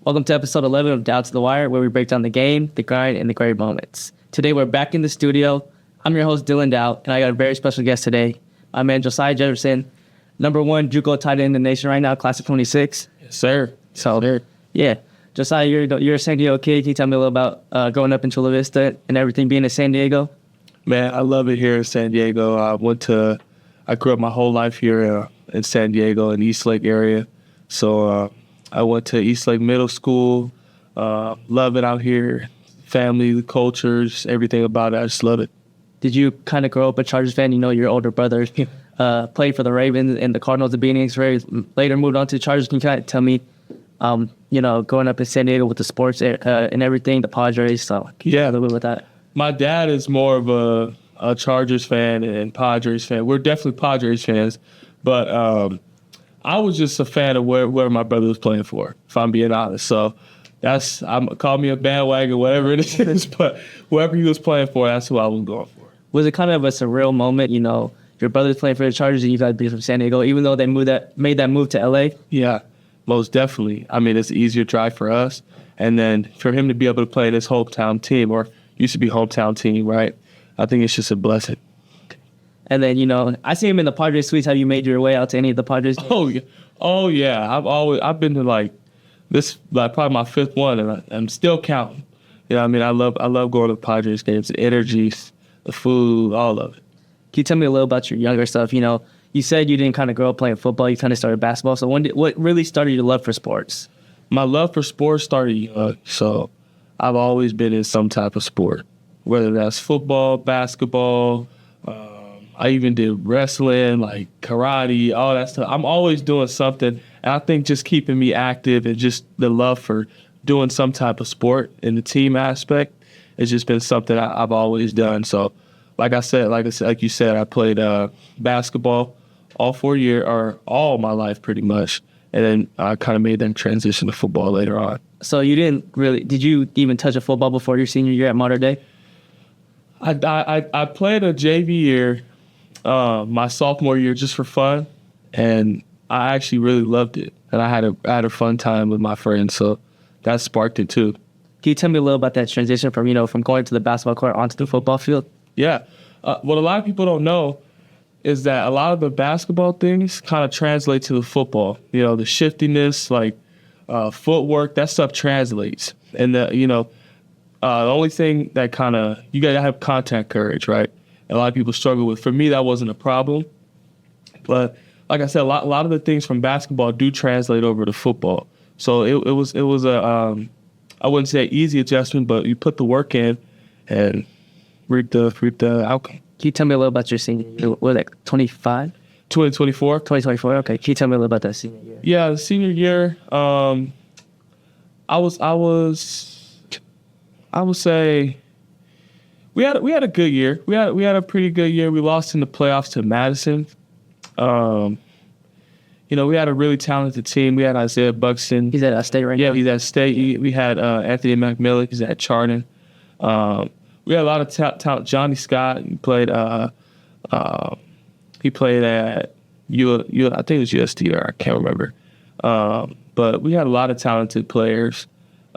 Welcome to episode 11 of Dao To The Wire, where we break down the game, the grind, and the great moments. Today, we're back in the studio. I'm your host, Dylan Dow, and I got a very special guest today. My man, Josiah Jefferson, #1 JUCO tight end in the nation right now, class of 26. Yes, sir. So, yeah. Josiah, you're a San Diego kid. Can you tell me a little about growing up in Chula Vista and everything being in San Diego? Man, I love it here in San Diego. I grew up my whole life here in San Diego, in the East Lake area. So I went to East Lake Middle School. Love it out here. Family, the cultures, everything about it. I just love it. Did you kind of grow up a Chargers fan? You know, your older brother played for the Ravens and the Cardinals, the beginnings, later moved on to the Chargers. Can you kind of tell me, growing up in San Diego with the sports and everything, the Padres, so Yeah. a little bit with that. My dad is more of a Chargers fan and Padres fan. We're definitely Padres fans, but I was just a fan of where my brother was playing for, if I'm being honest. So call me a bandwagon, whatever it is, but whoever he was playing for, that's who I was going for. Was it kind of a surreal moment, your brother's playing for the Chargers and you guys be from San Diego, even though they made that move to LA? Yeah, most definitely. I mean, it's an easier drive for us. And then for him to be able to play this hometown team, or used to be hometown team, right? I think it's just a blessing. And then, I see him in the Padres suites. Have you made your way out to any of the Padres games? Oh yeah. I've been to probably my fifth one, and I'm still counting. You know what I mean? I love going to Padres games, the energy, the food, all of it. Can you tell me a little about your younger stuff? You said you didn't kind of grow up playing football. You kind of started basketball. So what really started your love for sports? My love for sports started young, so I've always been in some type of sport, whether that's football, basketball. I even did wrestling, like karate, all that stuff. I'm always doing something, and I think just keeping me active and just the love for doing some type of sport in the team aspect has just been something I've always done. So, like you said, I played basketball all my life pretty much, and then I kind of made that transition to football later on. So did you even touch a football before your senior year at Mater Dei? I played a JV year, my sophomore year, just for fun, and I actually really loved it, and I had a fun time with my friends, so that sparked it too. Can you tell me a little about that transition from going to the basketball court onto the football field? Yeah, what a lot of people don't know is that a lot of the basketball things kind of translate to the football. The shiftiness, footwork, that stuff translates, and the only thing that you got to have contact courage, right? A lot of people struggle with. For me, that wasn't a problem. But like I said, a lot of the things from basketball do translate over to football. So it was I wouldn't say an easy adjustment, but you put the work in and reap the outcome. Can you tell me a little about your senior year? What was that, 25? 2024. 2024, okay. Can you tell me a little about that senior year? Yeah, the senior year, I would say we had a good year. We had a pretty good year. We lost in the playoffs to Madison. We had a really talented team. We had Isaiah Buxton. He's at State right now? Yeah, he's at State. We had Anthony McMillan. He's at Chardon. We had a lot of talent. Johnny Scott, he played at I think it was USD, or I can't remember. But we had a lot of talented players.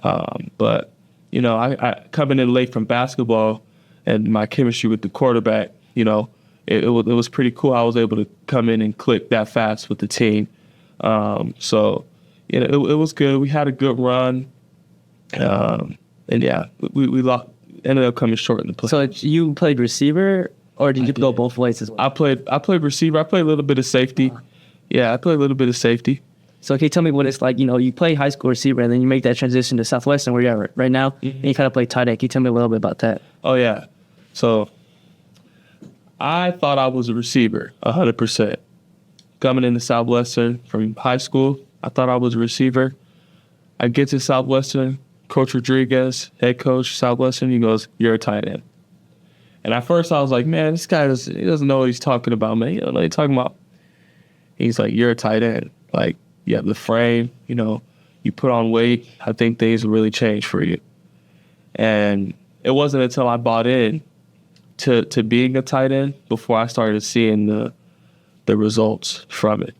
But I coming in late from basketball, and my chemistry with the quarterback, it was pretty cool. I was able to come in and click that fast with the team. So it was good. We had a good run. And yeah, we ended up coming short in the play. So you played receiver, or did you go both ways as well? I played receiver. I played a little bit of safety. Yeah, I played a little bit of safety. So can you tell me what it's like? You play high school receiver, and then you make that transition to Southwestern, where you're at right now, and you kind of play tight end. Can you tell me a little bit about that? Oh, yeah. So I thought I was a receiver, 100%. Coming into Southwestern from high school, I thought I was a receiver. I get to Southwestern, Coach Rodriguez, head coach, Southwestern, he goes, "You're a tight end." And at first I was like, man, this guy doesn't know what he's talking about, man. You don't know what he's talking about. He's like, "You're a tight end. Like, you have the frame, you put on weight. I think things will really change for you." And it wasn't until I bought in to being a tight end before I started seeing the results from it.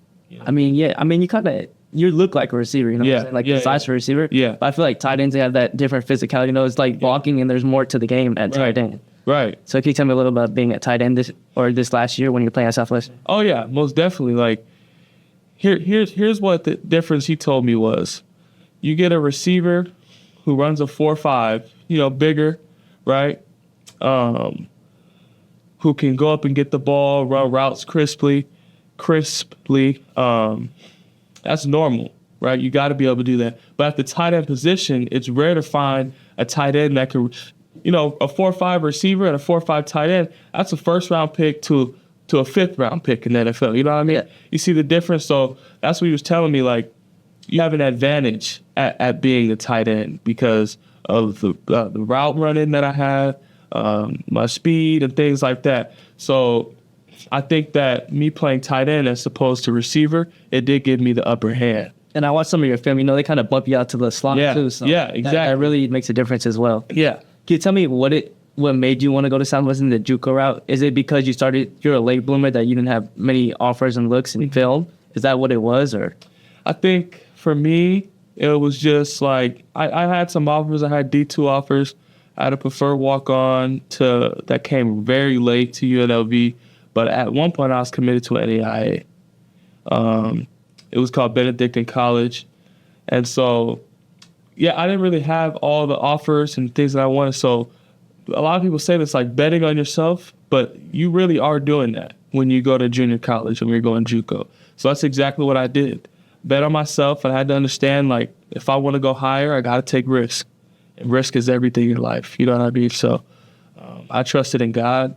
I mean, you kind of you look like a receiver, you know what Yeah, I'm saying? Like yeah, the size for a receiver. Yeah. But I feel like tight ends, they have that different physicality. You know, it's like blocking and there's more to the game at tight end. Right. So can you tell me a little about being a tight end this last year when you're playing at Southwestern? Oh yeah, most definitely. Like here's what the difference he told me was. You get a receiver who runs a 4.5, bigger, right? Who can go up and get the ball, run routes crisply. That's normal, right? You got to be able to do that. But at the tight end position, it's rare to find a tight end that can, a 4.5 receiver and a 4.5 tight end. That's a first round pick to a fifth round pick in the NFL. You know what I mean? Yeah. You see the difference? So that's what he was telling me. Like, you have an advantage at being the tight end because of the route running that I have, my speed and things like that. So I think that me playing tight end as opposed to receiver, it did give me the upper hand. And I watched some of your film. They kind of bump you out to the slot too. So yeah, exactly. That really makes a difference as well. Yeah. Can you tell me what made you want to go to Southwestern, the JUCO route? Is it because you're a late bloomer that you didn't have many offers and looks in film? Is that what it was, or? I think for me, it was just like I had some offers. I had D2 offers. I had a preferred walk-on that came very late to UNLV, but at one point I was committed to an NAIA. It was called Benedictine College, and so I didn't really have all the offers and things that I wanted. So a lot of people say this like betting on yourself, but you really are doing that when you go to junior college and when you're going JUCO. So that's exactly what I did. Bet on myself, and I had to understand, like, if I want to go higher, I got to take risk. And risk is everything in life. You know what I mean? So I trusted in God,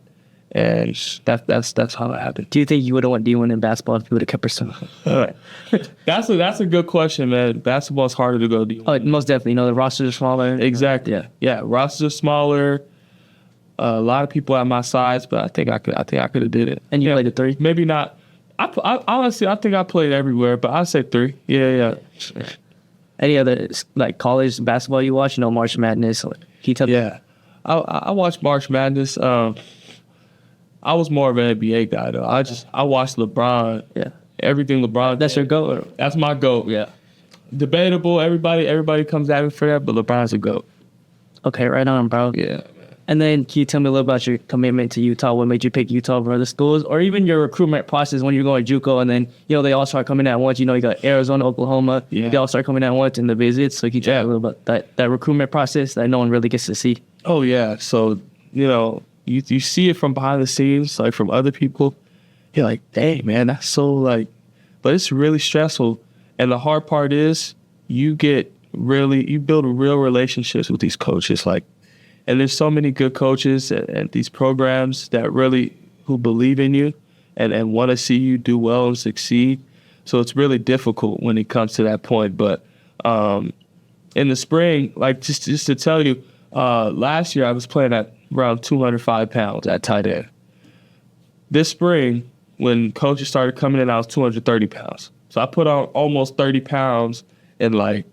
and that's how it happened. Do you think you would have went D1 in basketball if you would have kept pursuing? That's a good question, man. Basketball is harder to go D1. Oh, most definitely. The rosters are smaller. Exactly. Yeah. Rosters are smaller. A lot of people at my size, but I think I could have did it. And you played the three? Maybe not. I honestly, I think I played everywhere, but I'd say three. Yeah. Any other like college basketball you watch? March Madness. Yeah, I watched March Madness. I was more of an NBA guy though. I watched LeBron. Yeah. Everything LeBron. That's your GOAT? That's my GOAT. Yeah. Debatable. Everybody comes at me for that, but LeBron's a GOAT. Okay, right on, bro. Yeah. And then can you tell me a little about your commitment to Utah? What made you pick Utah over other schools? Or even your recruitment process when you're going JUCO and then, they all start coming at once. You got Arizona, Oklahoma. Yeah. They all start coming at once in the visits. So can you tell me a little about that recruitment process that no one really gets to see? Oh, yeah. So, you see it from behind the scenes, like from other people. You're like, dang, man, that's so like, but it's really stressful. And the hard part is you build real relationships with these coaches. Like, and there's so many good coaches and these programs that really who believe in you and want to see you do well and succeed. So it's really difficult when it comes to that point. But in the spring, like just to tell you, last year I was playing at around 205 pounds at tight end. This spring, when coaches started coming in, I was 230 pounds. So I put on almost 30 pounds in like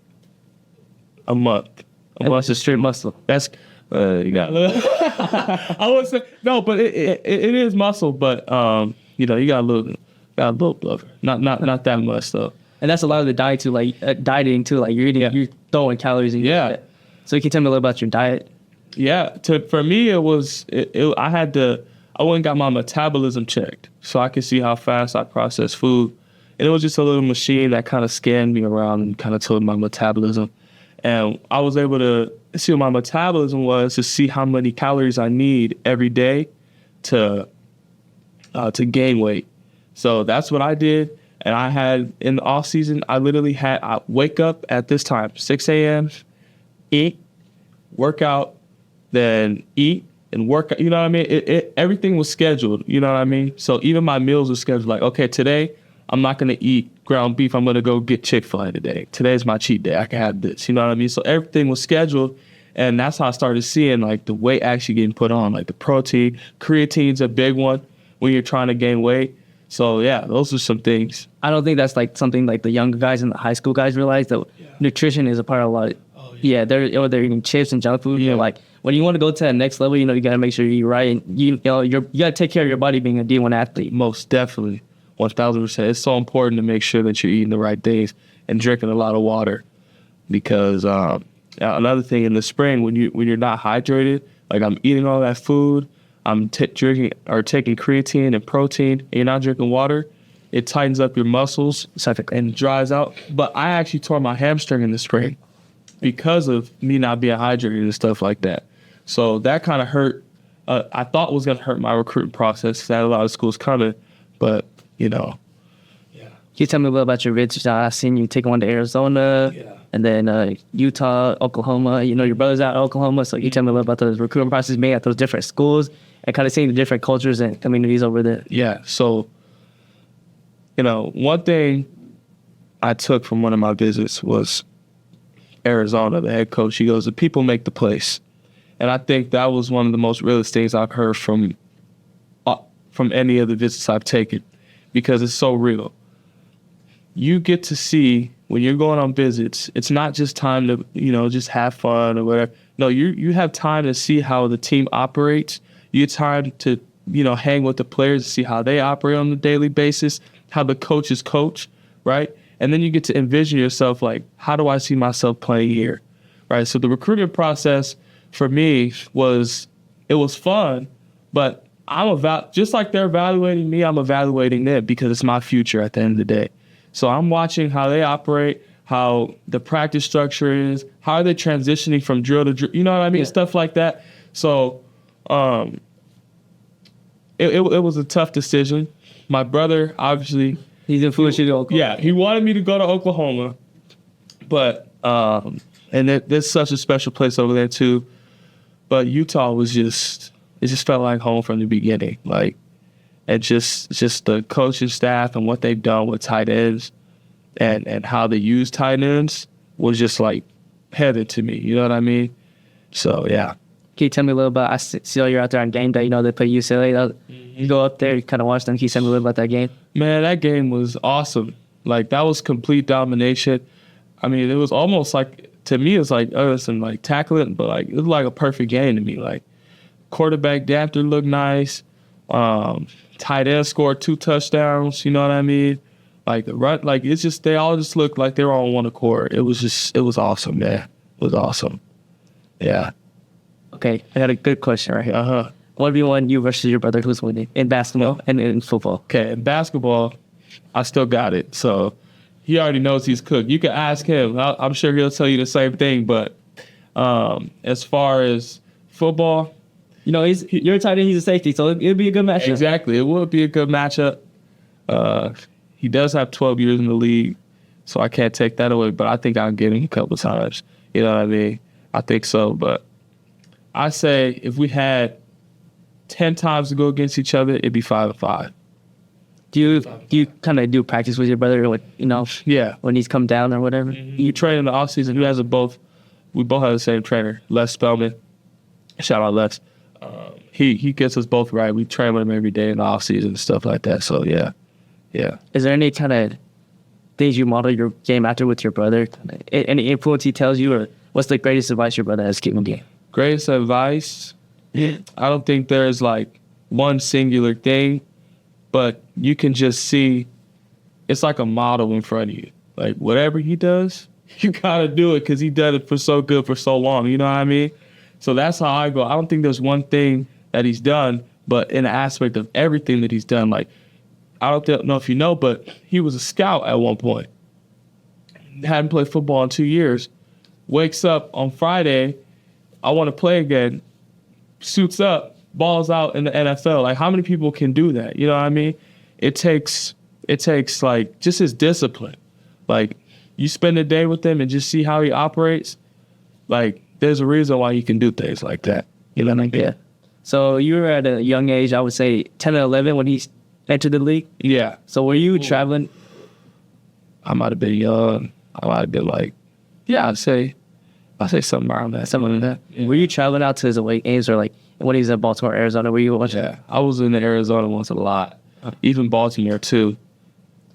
a month. A month of straight muscle. That's you got. I would say no, but it is muscle. But you got a little blubber. Not that much though. And that's a lot of the diet too, like dieting too. Like you're eating, you're throwing calories in. Yeah. So can you tell me a little about your diet? Yeah. For me, I went and got my metabolism checked so I could see how fast I process food. And it was just a little machine that kind of scanned me around and kind of told my metabolism. And I was able to see what my metabolism was to see how many calories I need every day to gain weight. So that's what I did. And I had, in the off season, I wake up at this time, 6 a.m., eat, work out, then eat and work. You know what I mean? Everything was scheduled. You know what I mean? So even my meals were scheduled. Like, okay, today I'm not going to eat ground beef. I'm going to go get Chick-fil-A today. Today's my cheat day. I can have this. You know what I mean? So everything was scheduled. And that's how I started seeing like the weight actually getting put on, like the protein. Creatine's a big one when you're trying to gain weight. So yeah, those are some things. I don't think that's like something like the younger guys and the high school guys realize that nutrition is a part of a lot. They're eating chips and junk food. Yeah. Like when you want to go to that next level, you got to make sure you eat right. And you got to take care of your body being a D1 athlete. Most definitely. 1,000%. It's so important to make sure that you're eating the right things. and drinking a lot of water. Because another thing in the spring, when you're not hydrated, like I'm eating all that food, I'm drinking or taking creatine and protein, and you're not drinking water, it tightens up your muscles and dries out. But I actually tore my hamstring in the spring because of me not being hydrated and stuff like that. So that kind of hurt. I thought it was going to hurt my recruiting process because I had a lot of schools coming, but, you know. Yeah. Can you tell me a little about your visits? I've seen you take one to Arizona, and then Utah, Oklahoma. You know, your brother's out in Oklahoma, so you tell me a little about the recruiting process made at those different schools and kind of seeing the different cultures and communities over there. Yeah, so, you know, one thing I took from one of my visits was Arizona, the head coach. He goes, the people make the place. And I think that was one of the most realest things I've heard from any of the visits I've taken, because it's so real. You get to see when you're going on visits, it's not just time to, you know, just have fun or whatever. No, you have time to see how the team operates. You have time to, you know, hang with the players, see how they operate on a daily basis, how the coaches coach, right? And then you get to envision yourself like, how do I see myself playing here, right? So the recruitment process for me was fun, but just like they're evaluating me, I'm evaluating them because it's my future at the end of the day. So I'm watching how they operate, how the practice structure is, how are they transitioning from drill to drill, you know what I mean? Yeah. Stuff like that. So it was a tough decision. My brother, obviously, he's influenced you to Oklahoma. Yeah, he wanted me to go to Oklahoma, but and there's such a special place over there too. But Utah was it just felt like home from the beginning. Like, and just the coaching staff and what they've done with tight ends and how they use tight ends was just like heaven to me. You know what I mean? So yeah. Can you tell me a little about, I see you're out there on game day, you know, they play UCLA. You go up there, you kind of watch them. Can you tell me a little about that game? Man, that game was awesome. Like, that was complete domination. I mean, it was almost like, to me, it's like, some like tackling, but like, it was like a perfect game to me. Like, quarterback depth looked nice. Tight end scored 2 touchdowns, you know what I mean? Like, the run, like, it's just, they all just looked like they were on one accord. It was awesome, man. It was awesome. Yeah. Okay, I got a good question right here. 1v1, you versus your brother, who's winning in basketball and in football? Okay, in basketball, I still got it. So he already knows he's cooked. You can ask him. I'm sure he'll tell you the same thing. But as far as football, you know, you're a tight end, he's a safety, so it'll be a good matchup. Exactly, it would be a good matchup. He does have 12 years in the league, so I can't take that away. But I think I'll get him a couple times. You know what I mean? I think so. But I say if we had 10 times to go against each other, it'd be 5-5. Do you kind of do practice with your brother, like, you know? Yeah. When he's come down or whatever? Mm-hmm. You train in the off season. We both have the same trainer, Les Spellman. Shout out Les. He gets us both right. We train with him every day in the off season and stuff like that. So yeah. Is there any kind of things you model your game after with your brother? Any influence he tells you, or what's the greatest advice your brother has given you? Greatest advice? I don't think there's like one singular thing, but you can just see it's like a model in front of you. Like, whatever he does, you gotta do it because he did it for so good for so long. You know what I mean? So that's how I go. I don't think there's one thing that he's done, but in the aspect of everything that he's done, like, I don't know if you know, but he was a scout at one point. Hadn't played football in 2 years. Wakes up on Friday, I want to play again. Suits up, balls out in the NFL. Like, how many people can do that? You know what I mean? It takes like just his discipline. Like, you spend a day with him and just see how he operates. Like, there's a reason why he can do things like that. You know what I mean? Yeah. So you were at a young age, I would say 10 or 11 when he entered the league? Yeah. So were you traveling? I might have been young. I might have been like, yeah, I'd say something around that. Something like that. Yeah. Were you traveling out to his away games, or like when he was at Baltimore, Arizona? Were you watching? Yeah, I was in Arizona once a lot. Even Baltimore too.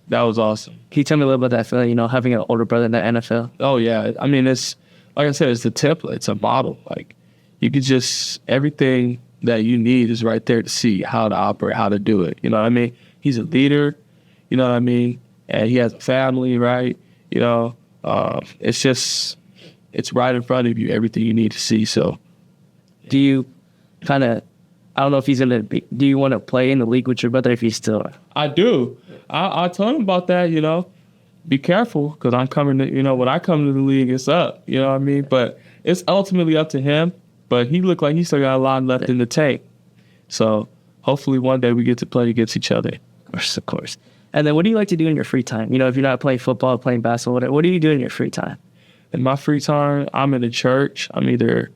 That was awesome. Can you tell me a little about that feeling, you know, having an older brother in the NFL? Oh yeah. I mean, it's like I said, it's a template, it's a model. Like, you could just, everything that you need is right there to see how to operate, how to do it. You know what I mean? He's a leader, you know what I mean? And he has a family, right? It's right in front of you, everything you need to see. So Do you kind of, I don't know if he's going to be, do you want to play in the league with your brother if he's still? I do. I told him about that, be careful, because I'm coming to, when I come to the league, it's up, you know what I mean? But it's ultimately up to him. But he looked like he still got a lot left in the tank. So hopefully one day we get to play against each other. Of course. And then what do you like to do in your free time? If you're not playing football, playing basketball, whatever, what do you do in your free time? In my free time, I'm in the church. I'm either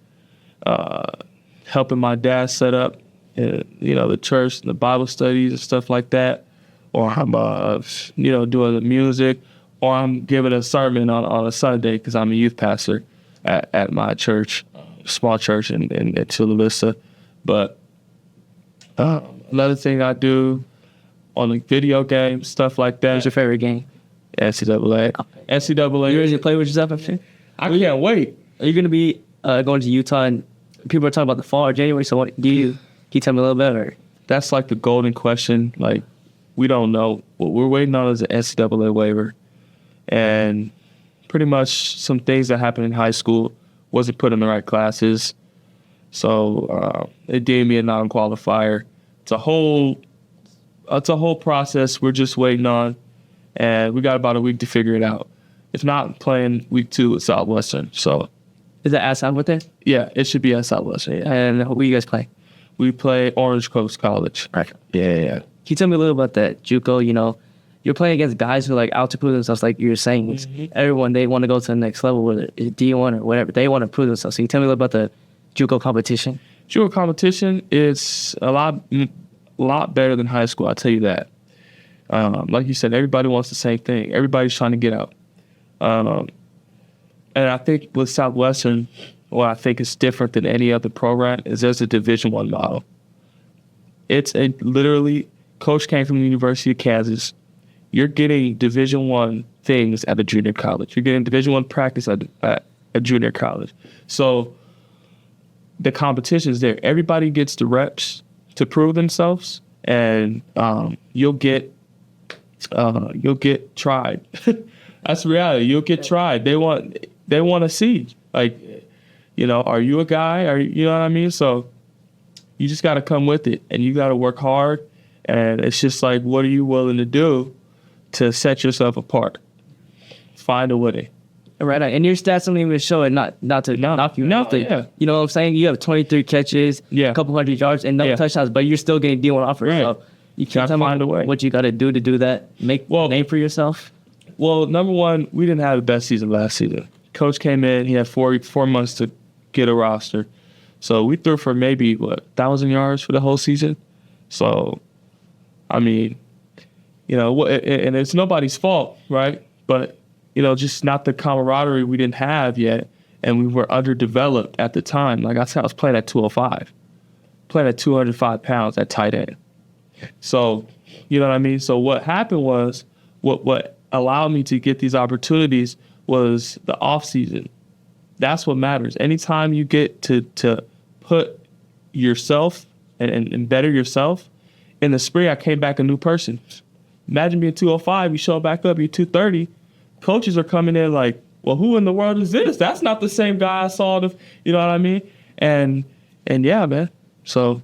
helping my dad set up, the church, the Bible studies and stuff like that, or I'm, doing the music, or I'm giving a sermon on a Sunday because I'm a youth pastor at my church, small church in Chula Vista. But another thing I do on the video games, stuff like that. What's your favorite game? NCAA. NCAA. You ready to play with yourself after? I can't wait. Are you going to be going to Utah? And people are talking about the fall or January. So can you tell me a little bit? Or? That's like the golden question. Like, we don't know. What we're waiting on is an NCAA waiver. And pretty much some things that happened in high school wasn't put in the right classes. So it deemed me a non-qualifier. It's a whole process we're just waiting on. And we got about a week to figure it out. If not, playing week 2 at Southwestern. So, is that at Southwestern? Yeah, it should be at Southwestern. Yeah. And who you guys play? We play Orange Coast College. Right. Yeah. Can you tell me a little about that JUCO? You're playing against guys who out to prove themselves, like you're saying. Mm-hmm. Everyone, they want to go to the next level, whether it's D1 or whatever. They want to prove themselves. So can you tell me a little about the JUCO competition? JUCO competition is a lot better than high school. I'll tell you that. Like you said, everybody wants the same thing. Everybody's trying to get out. And I think with Southwestern, what I think is different than any other program is there's a Division I model. It's literally, coach came from the University of Kansas. You're getting Division I things at a junior college. You're getting Division I practice at a junior college. So the competition is there. Everybody gets the reps to prove themselves, and you'll get tried. That's reality. You'll get tried. They want to see, are you a guy? You know what I mean? So you just got to come with it, and you got to work hard. And it's just like, what are you willing to do to set yourself apart? Find a way. Right. And your stats don't even show it, not to knock you. Nothing. Yeah. You know what I'm saying? You have 23 catches, a couple hundred yards, and no touchdowns, but you're still getting D1 offers. Right. So you can't find a way. What you got to do that, make a name for yourself. Well, number one, we didn't have the best season last season. Coach came in, he had four months to get a roster. So we threw for maybe, 1,000 yards for the whole season. So, I mean, and it's nobody's fault, right? But, just not the camaraderie we didn't have yet. And we were underdeveloped at the time. Like I said, I was playing at 205, playing at 205 pounds at tight end. So, you know what I mean? So what happened was, what allowed me to get these opportunities was the off season. That's what matters. Anytime you get to put yourself and better yourself, in the spring I came back a new person. Imagine being 205, you show back up, you're 230. Coaches are coming in like, well, who in the world is this? That's not the same guy I saw. You know what I mean? And yeah, man. So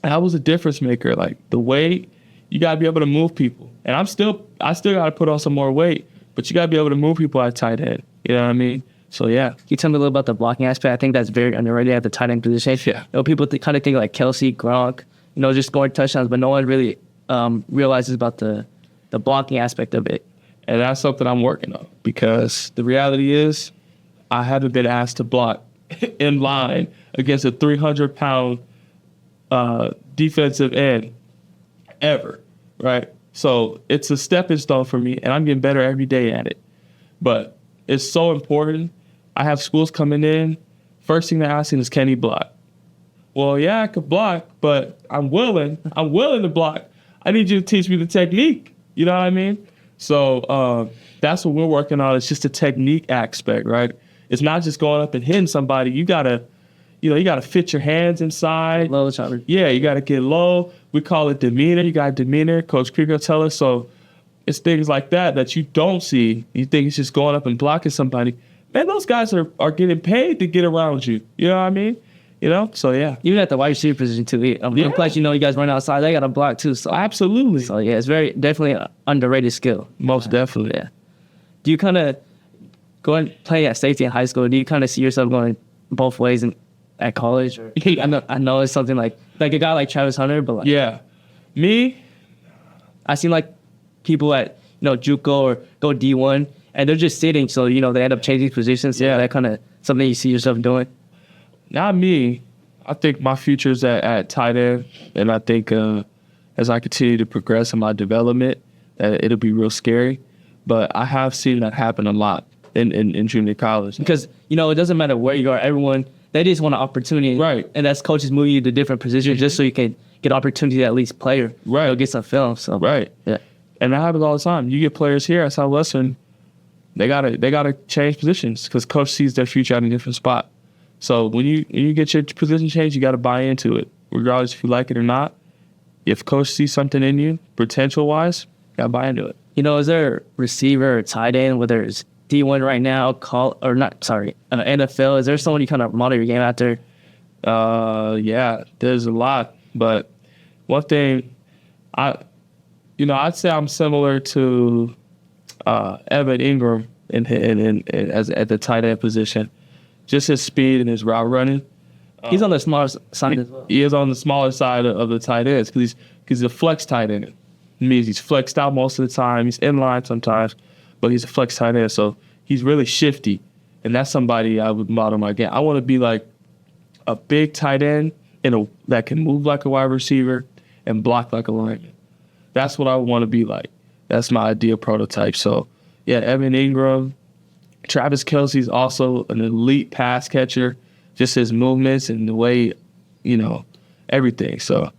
that was a difference maker. Like the weight, you gotta be able to move people. And I still gotta put on some more weight, but you gotta be able to move people at tight end. You know what I mean? So yeah. Can you tell me a little about the blocking aspect? I think that's very underrated at the tight end position. Yeah. People kind of think like Kelsey, Gronk, just scoring touchdowns, but no one really realizes about the blocking aspect of it. And that's something I'm working on, because the reality is I haven't been asked to block in line against a 300-pound defensive end ever, right? So it's a stepping stone for me, and I'm getting better every day at it. But it's so important. I have schools coming in. First thing they're asking is, can he block? Well, yeah, I could block, but I'm willing to block. I need you to teach me the technique. You know what I mean? So that's what we're working on. It's just a technique aspect, right? It's not just going up and hitting somebody. You gotta fit your hands inside. Low chopper. Yeah, you gotta get low. We call it demeanor. You got demeanor. Coach Krieger tell us. So it's things like that you don't see. You think it's just going up and blocking somebody. Man, those guys are getting paid to get around you. You know what I mean? You know? So, yeah. Even at the wide receiver position, too. Plus, you guys run outside. They got to block, too. So, Absolutely. so yeah, it's definitely an underrated skill. Most definitely. Yeah. Do you kind of go and play at safety in high school? Do you kind of see yourself going both ways at college? Or, I know it's something like a guy like Travis Hunter, but like, yeah. Me? I seen like people at, JUCO or go D1, and they're just sitting. So, they end up changing positions. So that kind of something you see yourself doing. Not me. I think my future's at tight end, and I think as I continue to progress in my development, it'll be real scary. But I have seen that happen a lot in junior college. Because, it doesn't matter where you are. Everyone, they just want an opportunity. Right. And that's coaches moving you to different positions just so you can get opportunity to at least play or get some film. So right. Yeah. And that happens all the time. You get players here at Southwestern, they gotta change positions because coach sees their future at a different spot. So when you get your position changed, you got to buy into it, regardless if you like it or not. If coach sees something in you, potential-wise, got to buy into it. Is there a receiver or tight end, whether it's D1 right now, NFL? Is there someone you kind of model your game after? Yeah, there's a lot. But one thing, I'd say I'm similar to Evan Ingram at the tight end position. Just his speed and his route running. He's on the smaller side as well. He is on the smaller side of the tight ends because he's a flex tight end. It means he's flexed out most of the time. He's in line sometimes, but he's a flex tight end. So he's really shifty, and that's somebody I would model my game. I want to be like a big tight end that can move like a wide receiver and block like a lineman. That's what I want to be like. That's my ideal prototype. So, yeah, Evan Ingram. Travis Kelce's also an elite pass catcher, just his movements and the way, everything. So,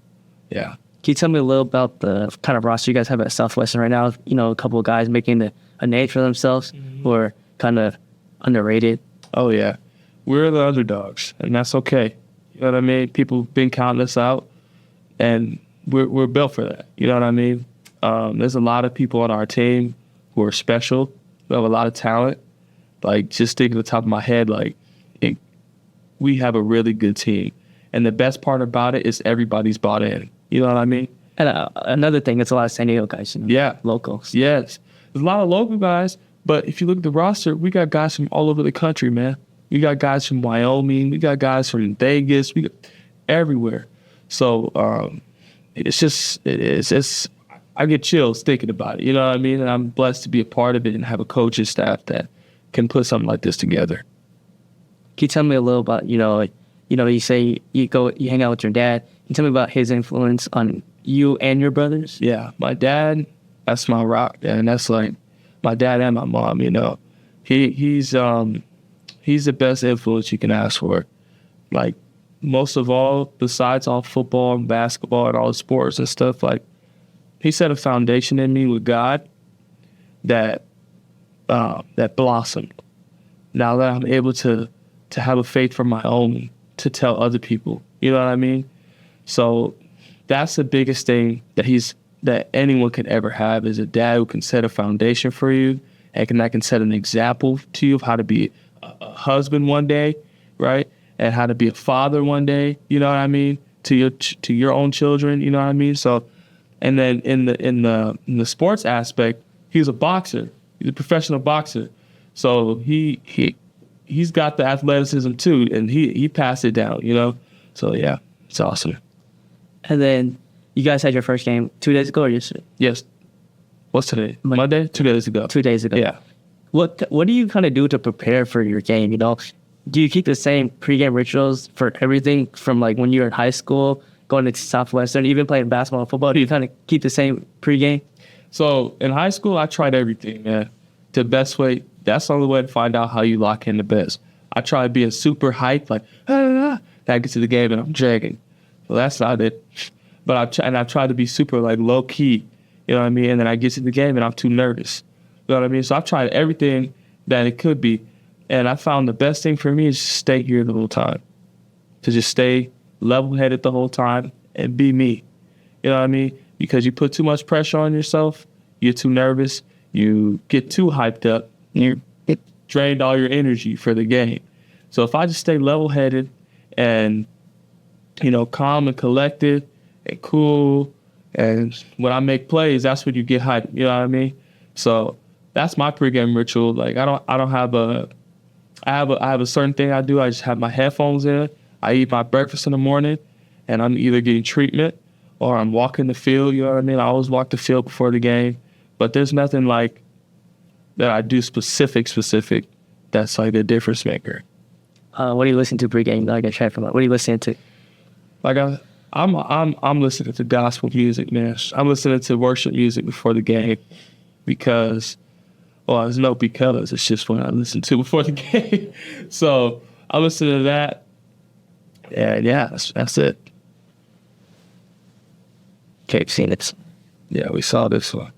yeah. Can you tell me a little about the kind of roster you guys have at Southwestern right now? A couple of guys making a name for themselves who are kind of underrated. Oh, yeah. We're the underdogs, and that's okay. You know what I mean? People have been counting us out, and we're built for that. You know what I mean? There's a lot of people on our team who are special, who have a lot of talent. Like, just thinking at the top of my head, we have a really good team. And the best part about it is everybody's bought in. You know what I mean? And another thing, it's a lot of San Diego guys. Yeah. Locals. Yes. There's a lot of local guys, but if you look at the roster, we got guys from all over the country, man. We got guys from Wyoming. We got guys from Vegas. We got everywhere. So it's I get chills thinking about it. You know what I mean? And I'm blessed to be a part of it and have a coaching staff that can put something like this together. Can you tell me a little about, you say you hang out with your dad. Can you tell me about his influence on you and your brothers? Yeah, my dad, that's my rock, and that's like my dad and my mom, He's the best influence you can ask for. Like, most of all, besides all football and basketball and all the sports and stuff, like, he set a foundation in me with God that blossomed. Now that I'm able to have a faith for my own, to tell other people, you know what I mean? So that's the biggest thing that anyone can ever have, is a dad who can set a foundation for you and that can set an example to you of how to be a husband one day, right? And how to be a father one day, you know what I mean? To your own children, you know what I mean? So, and then in the sports aspect, he's a boxer. He's a professional boxer. So he's got the athleticism too, and he passed it down, So yeah, it's awesome. And then you guys had your first game 2 days ago or yesterday? Yes. What's today? Monday? 2 days ago. 2 days ago. Yeah. What do you kind of do to prepare for your game? Do you keep the same pregame rituals for everything from like when you were in high school, going to Southwestern, even playing basketball and football? Do you kind of keep the same pregame? So in high school, I tried everything, man. The best way, that's the only way to find out how you lock in the best. I tried being super hyped, like, then I get to the game and I'm dragging. Well, that's not it. But I tried to be super like low key, you know what I mean? And then I get to the game and I'm too nervous. You know what I mean? So I've tried everything that it could be. And I found the best thing for me is just stay here the whole time. To just stay level-headed the whole time and be me. You know what I mean? Because you put too much pressure on yourself, get too nervous, you get too hyped up, you get drained all your energy for the game. So if I just stay level-headed and, calm and collected and cool, and when I make plays, that's when you get hyped. You know what I mean? So that's my pregame ritual. Like I don't have I have a certain thing I do. I just have my headphones in. I eat my breakfast in the morning, and I'm either getting treatment or I'm walking the field. You know what I mean? I always walk the field before the game, but there's nothing like that I do specific that's like a difference maker. What do you listen to pregame? Like a track from what are you listening to? Like I'm listening to gospel music, man. I'm listening to worship music before the game because, well, there's no because. It's just what I listen to before the game. So I listen to that, and yeah, that's it. Okay, I've seen it. Yeah, we saw this one.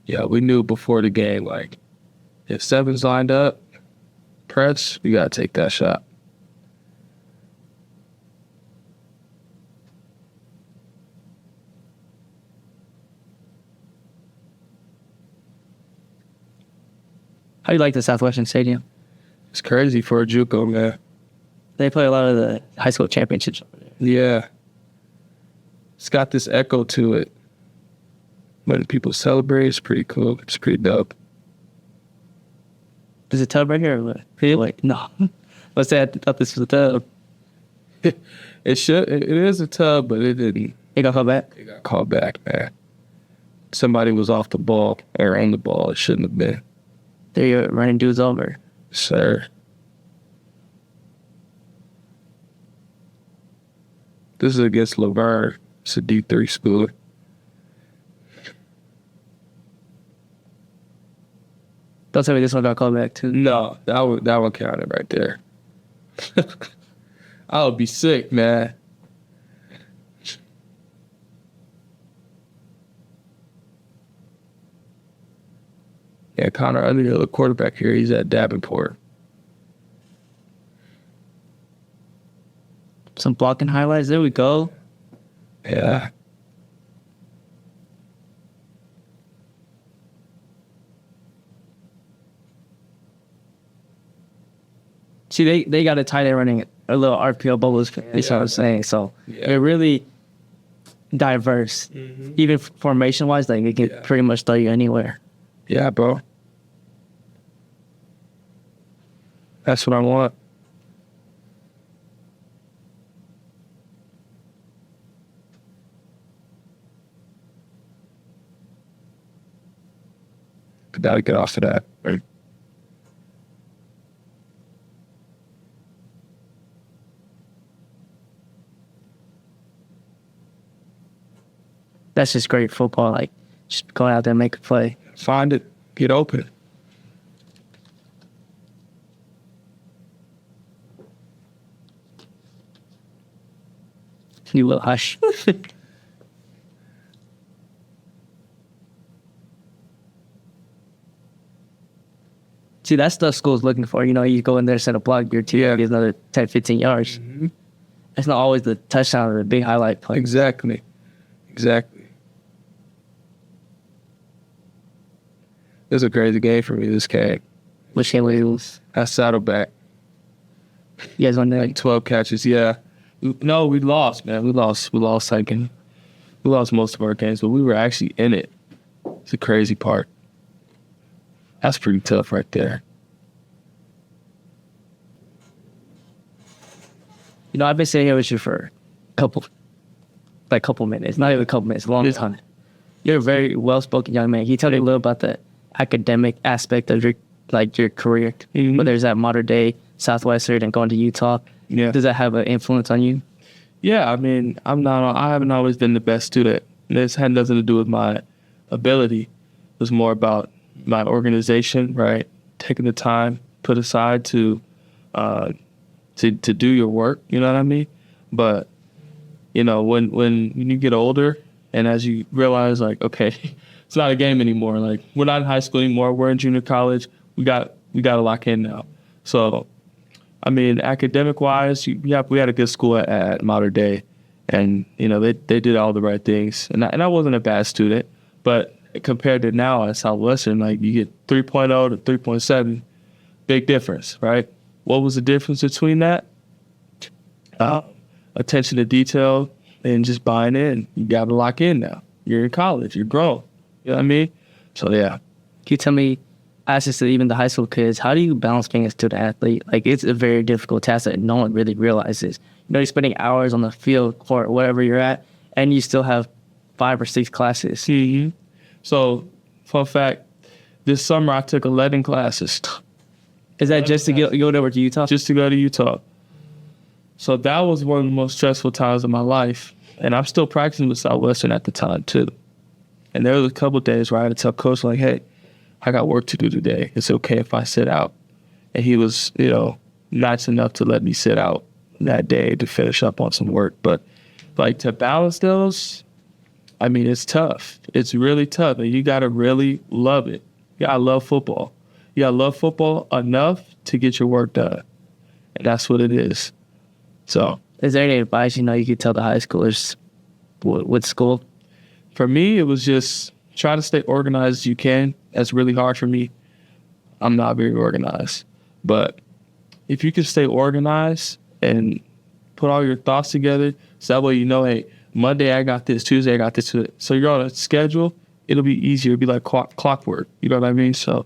Yeah, we knew before the game, like, if seven's lined up, press, you gotta take that shot. How do you like the Southwestern Stadium? It's crazy for a JUCO, man. They play a lot of the high school championships over there. Yeah. It's got this echo to it. When people celebrate, it's pretty cool. It's pretty dope. Is it tub right here or what? Like, no. Let's say I thought this was a tub. It is a tub, but it didn't. It got called back? It got called back, man. Somebody was off the ball or on the ball. It shouldn't have been. They're running dudes over. Sir. This is against Laverne. It's a D3 school. Don't tell me this one got called back too. No, that one counted right there. I would be sick, man. Yeah, Connor Underhill, the quarterback here, he's at Davenport. Some blocking highlights. There we go. Yeah. See, they got a tight end running a little RPO bubbles. That's what I'm saying. So they're really diverse. Mm-hmm. Even formation-wise, like, it can pretty much throw you anywhere. Yeah, bro. That's what I want. But gotta get off of that. Right? That's just great football. Like, just go out there and make a play. Find it. Get open. You little hush. See, that's stuff school's looking for. You go in there, set a block, your team gets another 10, 15 yards. Mm-hmm. It's not always the touchdown or the big highlight play. Exactly. It was a crazy game for me, this game. Which game we lose? At Saddleback. You guys won there? Like 12 catches, yeah. No, we lost, man. We lost second. We lost most of our games, but we were actually in it. It's the crazy part. That's pretty tough right there. I've been sitting here with you for a couple minutes. Not even a couple minutes, a long time. You're a very well-spoken young man. Can you tell me a little about the academic aspect of your career? Mm-hmm. Whether it's at modern day Southwestern and going to Utah. Yeah. Does that have an influence on you? Yeah, I mean, I haven't always been the best student. This had nothing to do with my ability. It was more about my organization, right? Taking the time put aside to do your work, you know what I mean? But, when you get older and as you realize, like, okay, it's not a game anymore. Like, we're not in high school anymore. We're in junior college. We got to lock in now. So, I mean, academic-wise, we had a good school at Modern Day, And, they did all the right things. And I wasn't a bad student, but compared to now at Southwestern, like you get 3.0 to 3.7, big difference, right? What was the difference between that? Attention to detail and just buying in. You got to lock in now. You're in college. You're grown. You know what I mean? So, yeah. Can you tell me, I asked this to even the high school kids, how do you balance being a student athlete? Like, it's a very difficult task that no one really realizes. You're spending hours on the field, court, wherever you're at, and you still have 5 or 6 classes. Mm-hmm. So, fun fact, this summer I took 11 classes. Is that just to go over to Utah? Just to go to Utah. So that was one of the most stressful times of my life. And I'm still practicing with Southwestern at the time, too. And there was a couple of days where I had to tell Coach, like, hey, I got work to do today. It's okay if I sit out. And he was, nice enough to let me sit out that day to finish up on some work. But, like, to balance those, I mean, it's tough. It's really tough. And you got to really love it. You got to love football. You got to love football enough to get your work done. And that's what it is. So, is there any advice you could tell the high schoolers with school? For me, it was just try to stay organized as you can. That's really hard for me. I'm not very organized. But if you can stay organized and put all your thoughts together, so that way hey, Monday I got this, Tuesday I got this. So you're on a schedule, it'll be easier. It'll be like clockwork. You know what I mean? So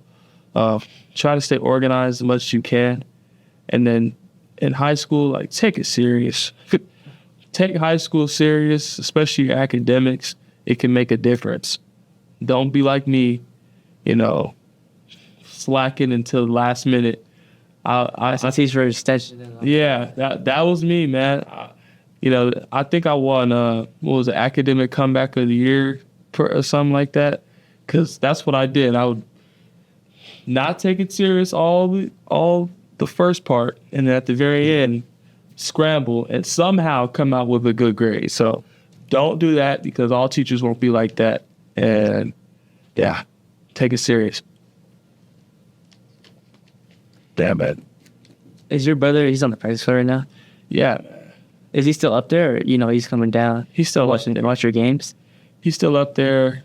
try to stay organized as much as you can. And then in high school, like, take it serious. Take high school serious, especially your academics. It can make a difference. Don't be like me, slacking until the last minute. I teach for extension. Yeah, that was me, man. I think I won, academic comeback of the year or something like that. Because that's what I did. I would not take it serious all the first part, and then at the very end, scramble and somehow come out with a good grade. So don't do that, because all teachers won't be like that. And yeah, take it serious. Damn it. Is your brother, he's on the practice field right now? Yeah. Is he still up there, or, he's coming down? He's still watch your games? He's still up there.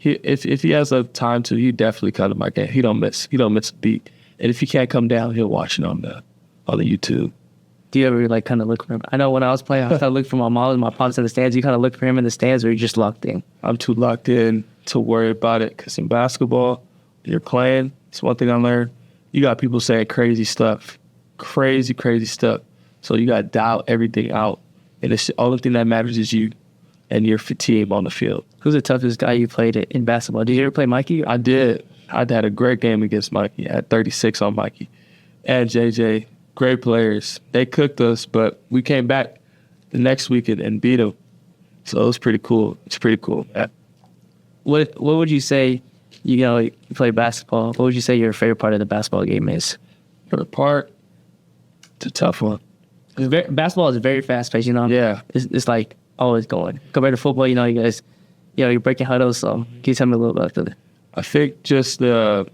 If he has a time to, he definitely come to my game. He don't miss a beat. And if he can't come down, he'll watch it on the YouTube. Do you ever kind of look for him? I know when I was playing, I kind of looked for my mom and my pops in the stands. You kind of look for him in the stands, or you just locked in? I'm too locked in to worry about it, because in basketball, you're playing. It's one thing I learned. You got people saying crazy stuff. Crazy stuff. So you got to dial everything out. And the only thing that matters is you and your team on the field. Who's the toughest guy you played in basketball? Did you ever play Mikey? I did. I had a great game against Mikey. I had 36 on Mikey. And JJ, great players. They cooked us, but we came back the next week and beat them. So it was pretty cool. It's pretty cool. Yeah. What would you say, you play basketball, what would you say your favorite part of the basketball game is? Favorite part? It's a tough one. Basketball is very fast-paced, Yeah. It's like always going. Compared to football, you guys, you're breaking huddles, so can you tell me a little about that? I think just the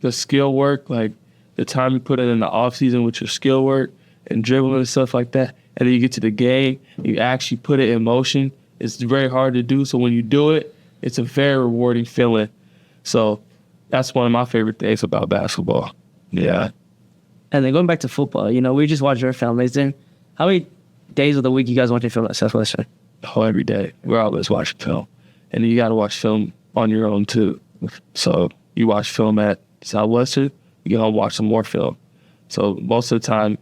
skill work, like the time you put in the off season with your skill work and dribbling and stuff like that, and then you get to the game, you actually put it in motion. It's very hard to do. So when you do it, it's a very rewarding feeling. So that's one of my favorite things about basketball. Yeah. And then going back to football, we just watched your film. How many days of the week you guys watching film at Southwestern? Oh, every day. We're always watching film. And you got to watch film on your own too. So you watch film at Southwestern, you go watch some more film. So most of the time,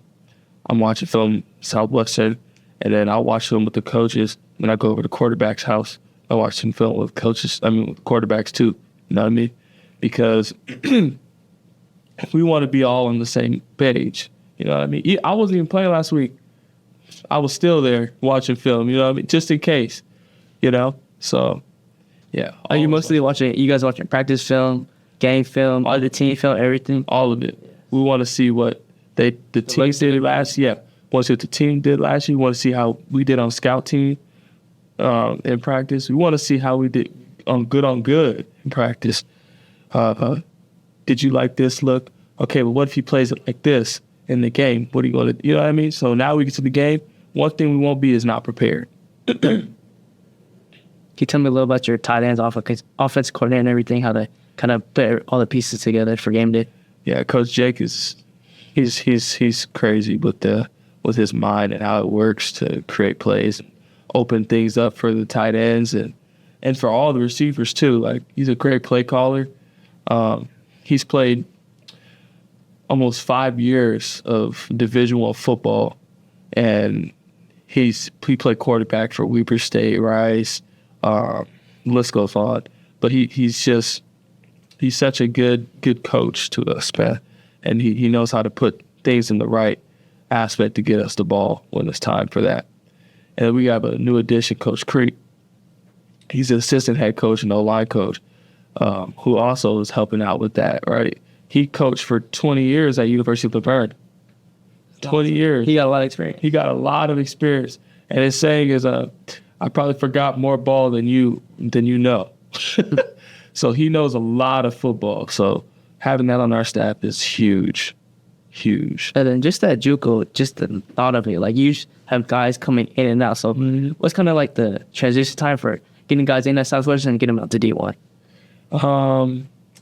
I'm watching film Southwestern, and then I'll watch film with the coaches. When I go over to quarterback's house, I watch some film with with quarterbacks too. You know what I mean? Because we want to be all on the same page. You know what I mean? I wasn't even playing last week. I was still there watching film. You know what I mean? Just in case. So. Yeah. Are you mostly you guys watching practice film, game film, all the team film, everything? All of it. We want to see what the team did last year. Want to see what the team did last year. We want to see how we did on scout team in practice. We want to see how we did on good in practice. Did you like this look? Okay, but what if he plays it like this in the game? What are you going to, you know what I mean? So now we get to the game. One thing we won't be is not prepared. Can you tell me a little about your tight ends, offensive coordinator, and everything? How to kind of put all the pieces together for game day? Yeah, Coach Jake he's crazy with his mind and how it works to create plays, and open things up for the tight ends and for all the receivers too. Like, he's a great play caller. He's played almost 5 years of Division I football, and he played quarterback for Weber State, Rice. List goes on, but he's such a good coach to us, man, and he knows how to put things in the right aspect to get us the ball when it's time for that. And we have a new addition, Coach Creek. He's an assistant head coach and O-line coach, who also is helping out with that, right? He coached for 20 years at University of Laverne. 20 years. He got a lot of experience. He got a lot of experience. And his saying is, I probably forgot more ball than you know. So he knows a lot of football. So having that on our staff is huge. Huge. And then just that JUCO, just the thought of it, like you have guys coming in and out. So what's kind of like the transition time for getting guys in at Southwestern and getting them out to D1?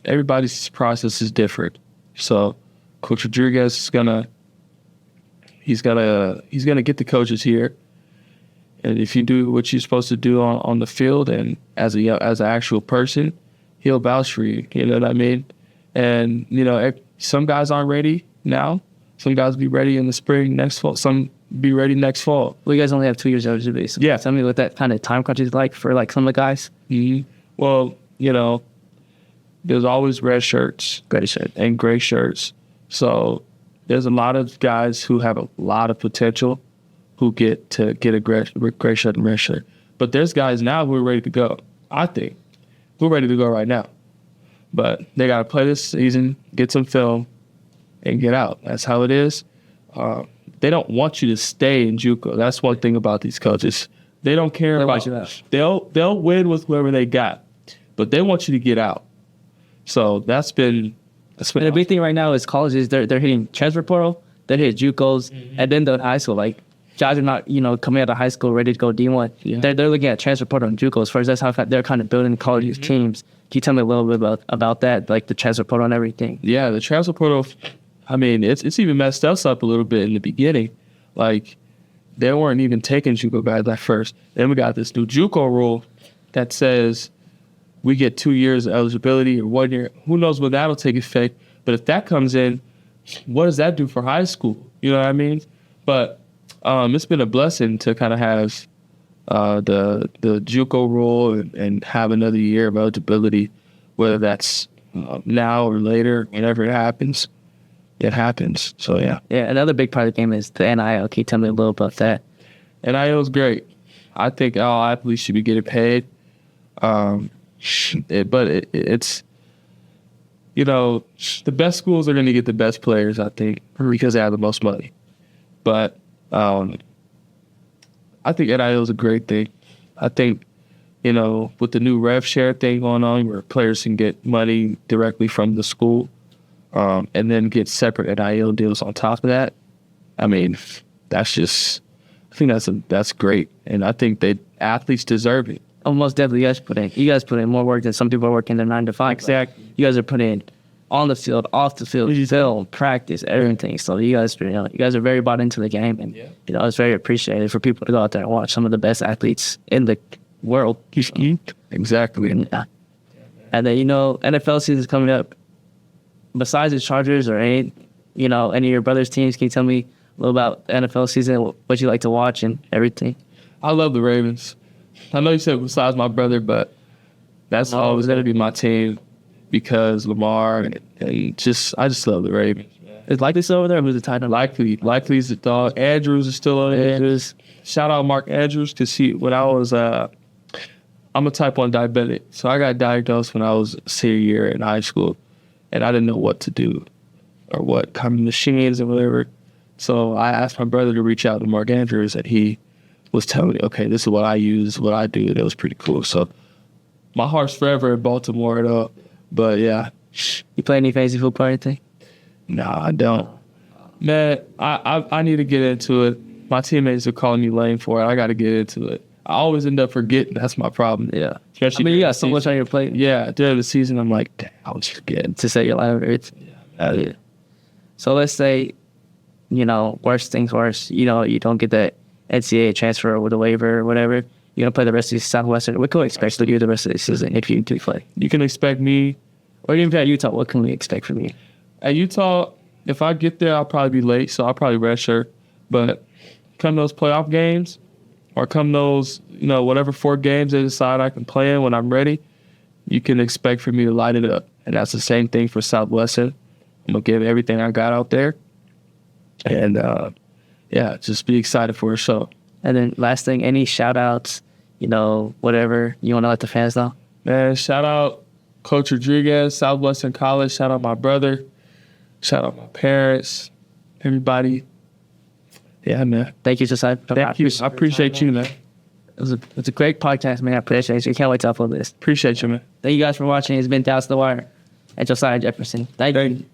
Everybody's process is different. So Coach Rodriguez is he's gonna get the coaches here, and if you do what you're supposed to do on the field and as an actual person, he'll vouch for you. You know what I mean? And some guys aren't ready now. Some guys will be ready in the spring next fall. Some be ready next fall. Well, you guys only have 2 years eligibility. So yeah. Tell me what that kind of time crunch is like for like some of the guys. Mm-hmm. Well, there's always red shirts, and gray shirts. So there's a lot of guys who have a lot of potential who get a gray shirt and red shirt. But there's guys now who are ready to go. I think we're ready to go right now. But they got to play this season, get some film, and get out. That's how it is. They don't want you to stay in JUCO. That's one thing about these coaches. They don't care about you. They'll win with whoever they got, but they want you to get out. So that's been and the big thing right now is colleges. They're hitting transfer portal. They're hitting JUCOs, and then the high school. Like guys are not coming out of high school ready to go D1. Yeah. They're looking at transfer portal and JUCOs first. That's how they're kind of building college teams. Can you tell me a little bit about that, like the transfer portal and everything? Yeah, the transfer portal. I mean, it's even messed us up a little bit in the beginning. Like, they weren't even taking JUCO guys at first. Then we got this new JUCO rule that says we get 2 years of eligibility or 1 year. Who knows when that'll take effect? But if that comes in, what does that do for high school? You know what I mean? But it's been a blessing to kind of have the JUCO rule and have another year of eligibility, whether that's now or later, whenever it happens. It happens. So, yeah. Yeah, another big part of the game is the NIL. Can you tell me a little about that? NIL is great. I think all athletes should be getting paid. It's the best schools are going to get the best players, I think, because they have the most money. But I think NIL is a great thing. I think, with the new rev share thing going on where players can get money directly from the school, and then get separate NIL deals on top of that. I mean, I think that's great, and I think athletes deserve it. Oh, most definitely, you guys put in more work than some people are working their 9 to 5. Exactly. You guys are putting in on the field, off the field, film, practice, everything. So you guys are very bought into the game, and it's very appreciated for people to go out there and watch some of the best athletes in the world. Exactly. Yeah. And then NFL season is coming up. Besides the Chargers or any of your brother's teams, can you tell me a little about the NFL season, what you like to watch and everything? I love the Ravens. I know you said besides my brother, but that's always going to be my team because Lamar and I just love the Ravens. Is Likely still over there? Who's the tight end? Likely's the dog. Andrews is still on it. Shout out Mark Andrews because when I was I'm a type 1 diabetic, so I got diagnosed when I was a senior year in high school. And I didn't know what to do or what kind of machines and whatever. So I asked my brother to reach out to Mark Andrews, and he was telling me, okay, this is what I use, what I do. And it was pretty cool. So my heart's forever in Baltimore, though. But, yeah. You play any fantasy football or anything? No, I don't. Man, I need to get into it. my teammates are calling me lame for it. I got to get into it. I always end up forgetting. That's my problem. Yeah. Especially You during got the so much season. on your plate Yeah, during the season, I'm like, damn, I was forgetting. to say your life. Yeah. So let's say, worst things worse. You don't get the NCAA transfer with a waiver or whatever. You're going to play the rest of the Southwestern. What can we expect from you the rest of the season if you do play? You can expect me Or even at Utah, what can we expect from you? at Utah. If I get there, I'll probably be late, so I'll probably redshirt. But come those playoff games, or come those whatever 4 games they decide I can play in when I'm ready, you can expect for me to light it up. And that's the same thing for Southwestern. I'm gonna give everything I got out there, and just be excited for a show. And then last thing, any shout outs, whatever you want to let the fans know? Man, shout out Coach Rodriguez, Southwestern College. Shout out my brother. Shout out my parents, everybody. Yeah, man. Thank you, Josiah. Thank you. I appreciate you, man. It's a great podcast, man. I appreciate you. Can't wait to upload this. Appreciate you, man. Thank you guys for watching. It's been Dao To The Wire and Josiah Jefferson. Thank you.